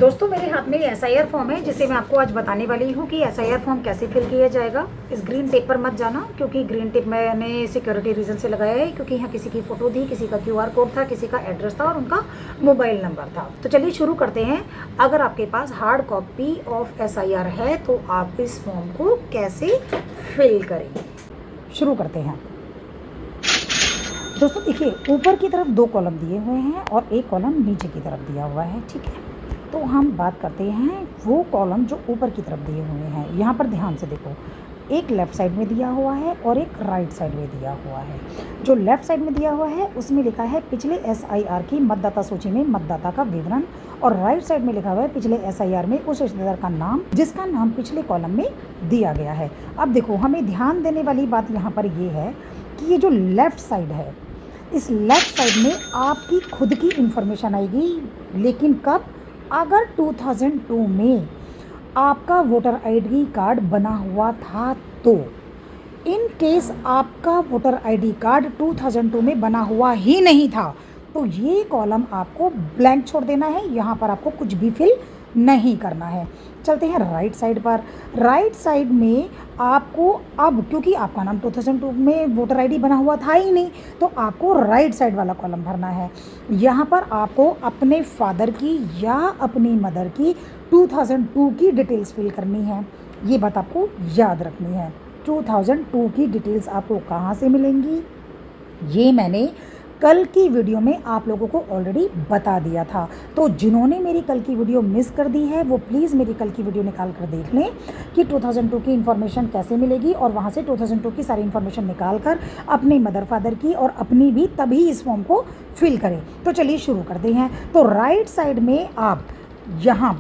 दोस्तों मेरे हाथ में एसआईआर फॉर्म है जिसे मैं आपको आज बताने वाली हूँ कि एसआईआर फॉर्म कैसे फिल किया जाएगा। इस ग्रीन टेप पर मत जाना क्योंकि ग्रीन टेप मैंने सिक्योरिटी रीजन से लगाया है, क्योंकि यहाँ किसी की फ़ोटो थी, किसी का क्यूआर कोड था, किसी का एड्रेस था और उनका मोबाइल नंबर था। तो चलिए शुरू करते हैं। अगर आपके पास हार्ड कॉपी ऑफ एसआईआर है तो आप इस फॉर्म को कैसे फिल करेंगे, शुरू करते हैं। दोस्तों देखिए, ऊपर की तरफ 2 कॉलम दिए हुए हैं और एक कॉलम नीचे की तरफ दिया हुआ है, ठीक है। तो हम बात करते हैं वो कॉलम जो ऊपर की तरफ दिए हुए हैं। यहाँ पर ध्यान से देखो, एक लेफ़्ट साइड में दिया हुआ है और एक राइट साइड में दिया हुआ है। जो लेफ़्ट साइड में दिया हुआ है उसमें लिखा है पिछले एसआईआर की मतदाता सूची में मतदाता का विवरण, और राइट साइड में लिखा हुआ है पिछले एसआईआर में उस रिश्तेदार का नाम जिसका नाम पिछले कॉलम में दिया गया है। अब देखो, हमें ध्यान देने वाली बात यहाँ पर ये है कि ये जो लेफ़्ट साइड है, इस लेफ़्ट साइड में आपकी खुद की इंफॉर्मेशन आएगी, लेकिन कब? अगर 2002 में आपका वोटर आईडी कार्ड बना हुआ था तो। इन केस आपका वोटर आईडी कार्ड 2002 में बना हुआ ही नहीं था तो ये कॉलम आपको ब्लैंक छोड़ देना है, यहाँ पर आपको कुछ भी फिल नहीं करना है। चलते हैं राइट साइड पर। राइट साइड में आपको, अब क्योंकि आपका नाम 2002 में वोटर आईडी बना हुआ था ही नहीं तो आपको राइट साइड वाला कॉलम भरना है। यहाँ पर आपको अपने फादर की या अपनी मदर की 2002 की डिटेल्स फिल करनी है। ये बात आपको याद रखनी है। 2002 की डिटेल्स आपको कहाँ से मिलेंगी, ये मैंने कल की वीडियो में आप लोगों को ऑलरेडी बता दिया था। तो जिन्होंने मेरी कल की वीडियो मिस कर दी है वो प्लीज़ मेरी कल की वीडियो निकाल कर देख लें कि 2002 की इन्फॉर्मेशन कैसे मिलेगी, और वहाँ से 2002 की सारी इन्फॉर्मेशन निकाल कर अपने मदर फादर की और अपनी भी तभी इस फॉर्म को फिल करें। तो चलिए शुरू करते हैं। तो राइट साइड में आप यहाँ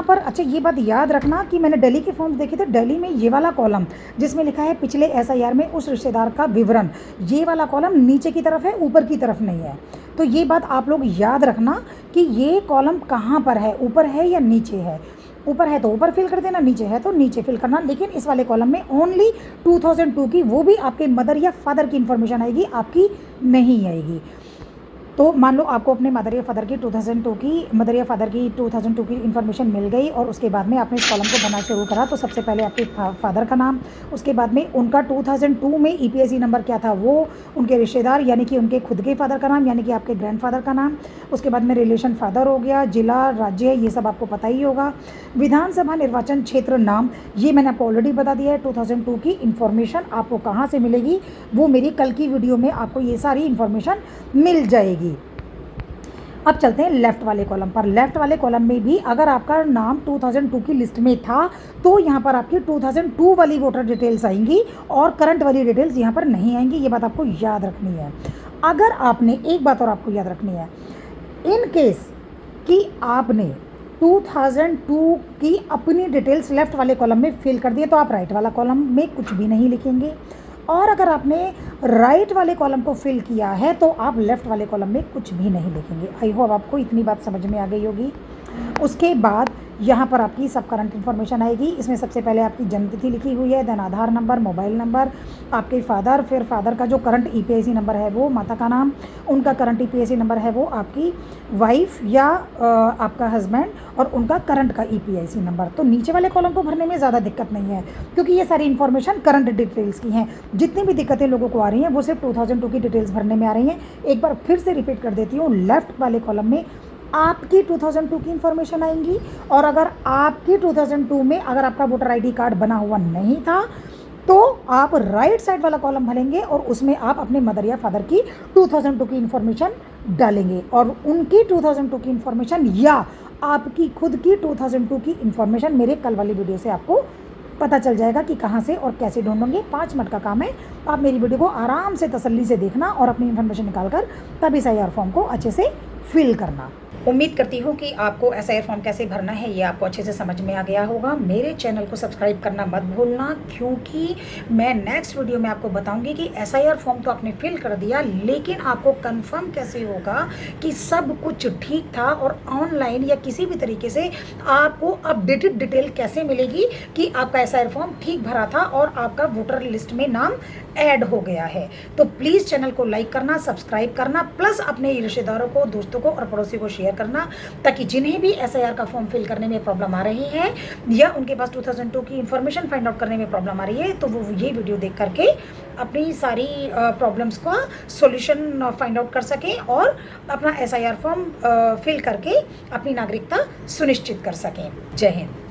पर अच्छा ये बात याद रखना कि मैंने दिल्ली के फॉर्म देखे थे, दिल्ली में ये वाला कॉलम जिसमें लिखा है पिछले एसआईआर में उस रिश्तेदार का विवरण, ये वाला कॉलम नीचे की तरफ है, ऊपर की तरफ नहीं है। तो ये बात आप लोग याद रखना कि ये कॉलम कहाँ पर है, ऊपर है या नीचे है। ऊपर है तो ऊपर फिल कर देना, नीचे है तो नीचे फिल करना, लेकिन इस वाले कॉलम में ओनली 2002 की, वो भी आपके मदर या फादर की इन्फॉर्मेशन आएगी, आपकी नहीं आएगी। तो मान लो आपको अपने मदर या फादर की 2002 की इन्फॉर्मेशन मिल गई और उसके बाद में आपने इस कॉलम को भरना शुरू करा। तो सबसे पहले आपके फादर का नाम, उसके बाद में उनका 2002 में ईपीआईसी नंबर क्या था वो, उनके रिश्तेदार यानी कि उनके खुद के फादर का नाम यानी कि आपके ग्रैंडफादर का नाम, उसके बाद में रिलेशन फादर हो गया, जिला, राज्य, ये सब आपको पता ही होगा। विधानसभा निर्वाचन क्षेत्र नाम, ये मैंने आपको ऑलरेडी बता दिया है। 2002 की इन्फॉर्मेशन आपको कहाँ से मिलेगी, वो मेरी कल की वीडियो में आपको ये सारी इन्फॉर्मेशन मिल जाएगी। अब चलते हैं लेफ़्ट वाले कॉलम पर। लेफ़्ट वाले कॉलम में भी अगर आपका नाम 2002 की लिस्ट में था तो यहाँ पर आपकी 2002 वाली वोटर डिटेल्स आएंगी और करंट वाली डिटेल्स यहाँ पर नहीं आएंगी। ये बात आपको याद रखनी है। अगर आपने, एक बात और आपको याद रखनी है, इन केस कि आपने 2002 की अपनी डिटेल्स लेफ़्ट वाले कॉलम में फिल कर दिए तो आप राइट वाला कॉलम में कुछ भी नहीं लिखेंगे, और अगर आपने राइट वाले कॉलम को फिल किया है तो आप लेफ़्ट वाले कॉलम में कुछ भी नहीं लिखेंगे। आई होप आपको इतनी बात समझ में आ गई होगी। उसके बाद यहाँ पर आपकी सब करंट इन्फॉर्मेशन आएगी। इसमें सबसे पहले आपकी जन्मतिथि लिखी हुई है, देन आधार नंबर, मोबाइल नंबर, आपके फादर, फिर फादर का जो करंट ईपीआईसी नंबर है वो, माता का नाम, उनका करंट ईपीआईसी नंबर है वो, आपकी वाइफ या आपका हस्बैंड और उनका करंट का ईपीआईसी नंबर। तो नीचे वाले कॉलम को भरने में ज़्यादा दिक्कत नहीं है क्योंकि ये सारी इन्फॉर्मेशन करंट डिटेल्स की हैं। जितनी भी दिक्कतें लोगों को आ रही हैं वो सिर्फ 2002 की डिटेल्स भरने में आ रही हैं। एक बार फिर से रिपीट कर देती हूँ, लेफ़्ट वाले कॉलम में आपकी 2002 की इन्फॉर्मेशन आएंगी, और अगर आपकी 2002 में अगर आपका वोटर आईडी कार्ड बना हुआ नहीं था तो आप राइट साइड वाला कॉलम भरेंगे और उसमें आप अपने मदर या फादर की 2002 की इन्फॉर्मेशन डालेंगे, और उनकी 2002 की इन्फॉर्मेशन या आपकी खुद की 2002 की इन्फॉर्मेशन मेरे कल वाली वीडियो से आपको पता चल जाएगा कि कहाँ से और कैसे ढूंढोगे। 5 मिनट का काम है। आप मेरी वीडियो को आराम से तसल्ली से देखना और अपनी इन्फॉर्मेशन निकाल कर तब इस एसआईआर फॉर्म को अच्छे से फिल करना। उम्मीद करती हूँ कि आपको एसआईआर फॉर्म कैसे भरना है ये आपको अच्छे से समझ में आ गया होगा। मेरे चैनल को सब्सक्राइब करना मत भूलना, क्योंकि मैं नेक्स्ट वीडियो में आपको बताऊंगी कि एसआईआर फॉर्म तो आपने फिल कर दिया, लेकिन आपको कंफर्म कैसे होगा कि सब कुछ ठीक था, और ऑनलाइन या किसी भी तरीके से आपको अपडेटेड डिटेल कैसे मिलेगी कि आपका एसआईआर फॉर्म ठीक भरा था और आपका वोटर लिस्ट में नाम ऐड हो गया है। तो प्लीज़ चैनल को लाइक करना, सब्सक्राइब करना, प्लस अपने रिश्तेदारों को, दोस्तों दोस्तों को और पड़ोसी को शेयर करना, ताकि जिन्हें भी SIR का फॉर्म फिल करने में प्रॉब्लम आ रही है या उनके पास 2002 की इन्फॉर्मेशन फाइंड आउट करने में प्रॉब्लम आ रही है, तो वो ये वीडियो देख करके अपनी सारी प्रॉब्लम्स का सॉल्यूशन फाइंड आउट कर सकें और अपना SIR फॉर्म फिल करके अपनी नागरिकता सुनिश्चित कर सकें। जय हिंद।